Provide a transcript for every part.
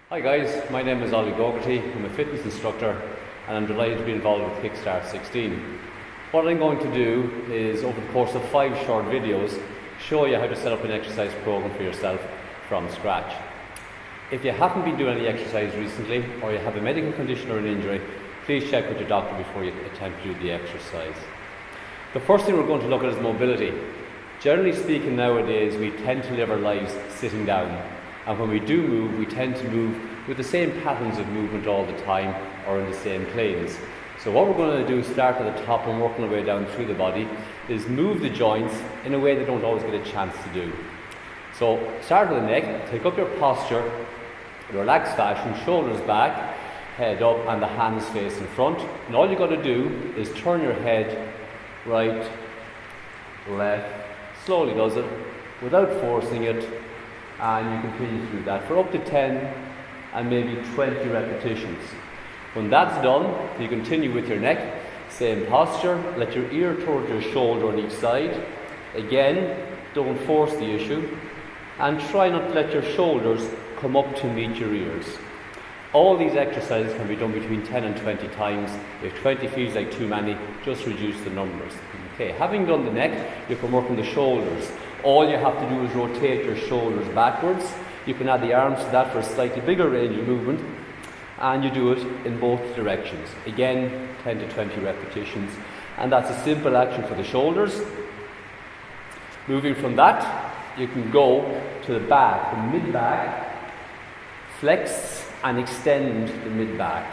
Hi guys, my name is Ollie Gogarty. I'm a fitness instructor and I'm delighted to be involved with Kickstart 16. What I'm going to do is, over the course of 5 short videos, show you how to set up an exercise program for yourself from scratch. If you haven't been doing any exercise recently, or you have a medical condition or an injury, please check with your doctor before you attempt to do the exercise. The first thing we're going to look at is mobility. Generally speaking nowadays, we tend to live our lives sitting down. And when we do move, we tend to move with the same patterns of movement all the time or in the same planes. So what we're going to do, start at the top and working our way down through the body, is move the joints in a way they don't always get a chance to do. So start with the neck, take up your posture, in a relaxed fashion, shoulders back, head up and the hands face in front. And all you've got to do is turn your head right, left, slowly does it, without forcing it. And you continue to do that for up to 10 and maybe 20 repetitions. When that's done, you continue with your neck, same posture, let your ear towards your shoulder on each side. Again, don't force the issue, and try not to let your shoulders come up to meet your ears. All these exercises can be done between 10 and 20 times. If 20 feels like too many, just reduce the numbers. Okay, having done the neck, you can work on the shoulders. All you have to do is rotate your shoulders backwards. You can add the arms to that for a slightly bigger range of movement, and you do it in both directions. Again, 10 to 20 repetitions, and that's a simple action for the shoulders. Moving from that, you can go to the back, the mid-back, flex and extend the mid-back.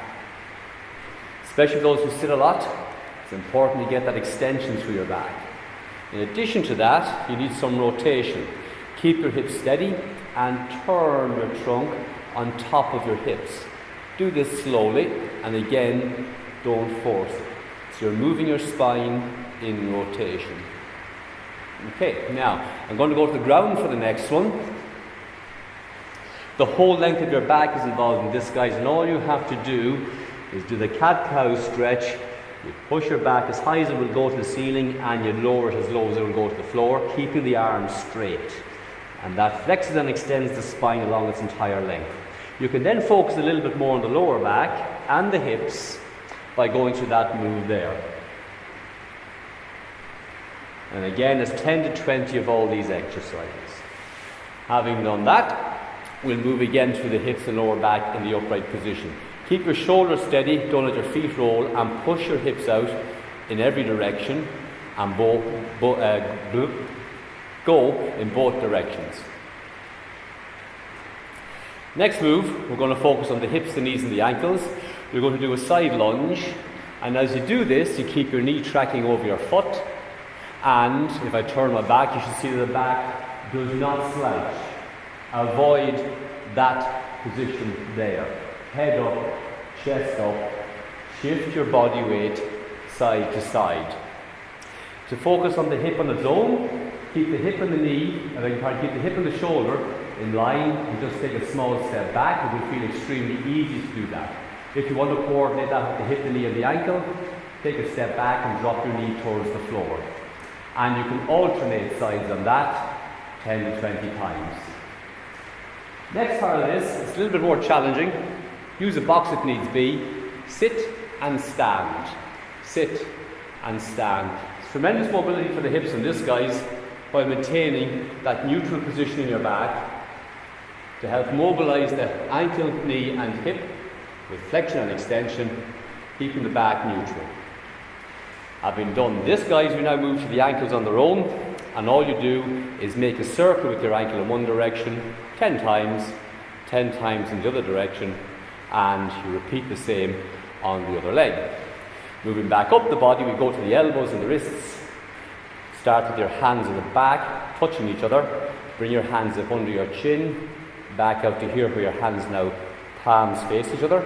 Especially those who sit a lot, it's important to get that extension through your back. In addition to that, you need some rotation. Keep your hips steady and turn your trunk on top of your hips. Do this slowly, and again, don't force it. So you're moving your spine in rotation. Okay, now I'm going to go to the ground for the next one. The whole length of your back is involved in this, guys, and all you have to do is do the cat-cow stretch. You push your back as high as it will go to the ceiling, and you lower it as low as it will go to the floor, keeping the arms straight. And that flexes and extends the spine along its entire length. You can then focus a little bit more on the lower back and the hips by going through that move there. And again, there's 10 to 20 of all these exercises. Having done that, we'll move again through the hips and lower back in the upright position. Keep your shoulders steady, don't let your feet roll, and push your hips out in every direction and go in both directions. Next move, we're going to focus on the hips, the knees and the ankles. We're going to do a side lunge, and as you do this, you keep your knee tracking over your foot, and if I turn my back, you should see that the back does not slouch. Avoid that position there. Head up, chest up, shift your body weight side to side. To focus on the hip on its own, keep the hip and the knee, keep the hip and the shoulder in line, and just take a small step back. It will feel extremely easy to do that. If you want to coordinate that with the hip, the knee and the ankle, take a step back and drop your knee towards the floor. And you can alternate sides on that 10 to 20 times. Next part of this, it's a little bit more challenging. Use a box if needs be. Sit and stand. Sit and stand. It's tremendous mobility for the hips in this, guys, by maintaining that neutral position in your back to help mobilize the ankle, knee and hip with flexion and extension, keeping the back neutral. Having done this, guys, we now move to the ankles on their own, and all you do is make a circle with your ankle in one direction 10 times, 10 times in the other direction, and you repeat the same on the other leg. Moving back up the body, we go to the elbows and the wrists. Start with your hands on the back, touching each other. Bring your hands up under your chin, back out to here where your hands now palms face each other,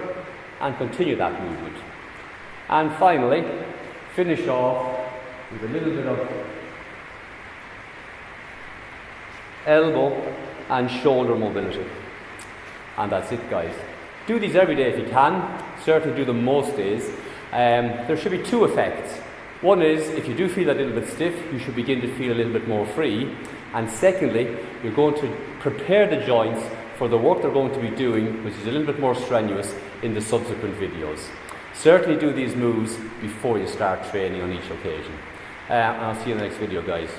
and continue that movement. And finally, finish off with a little bit of elbow and shoulder mobility. And that's it, guys. Do these every day if you can. Certainly do them most days. There should be 2 effects. One is, if you do feel a little bit stiff, you should begin to feel a little bit more free. And secondly, you're going to prepare the joints for the work they're going to be doing, which is a little bit more strenuous in the subsequent videos. Certainly do these moves before you start training on each occasion. And I'll see you in the next video, guys.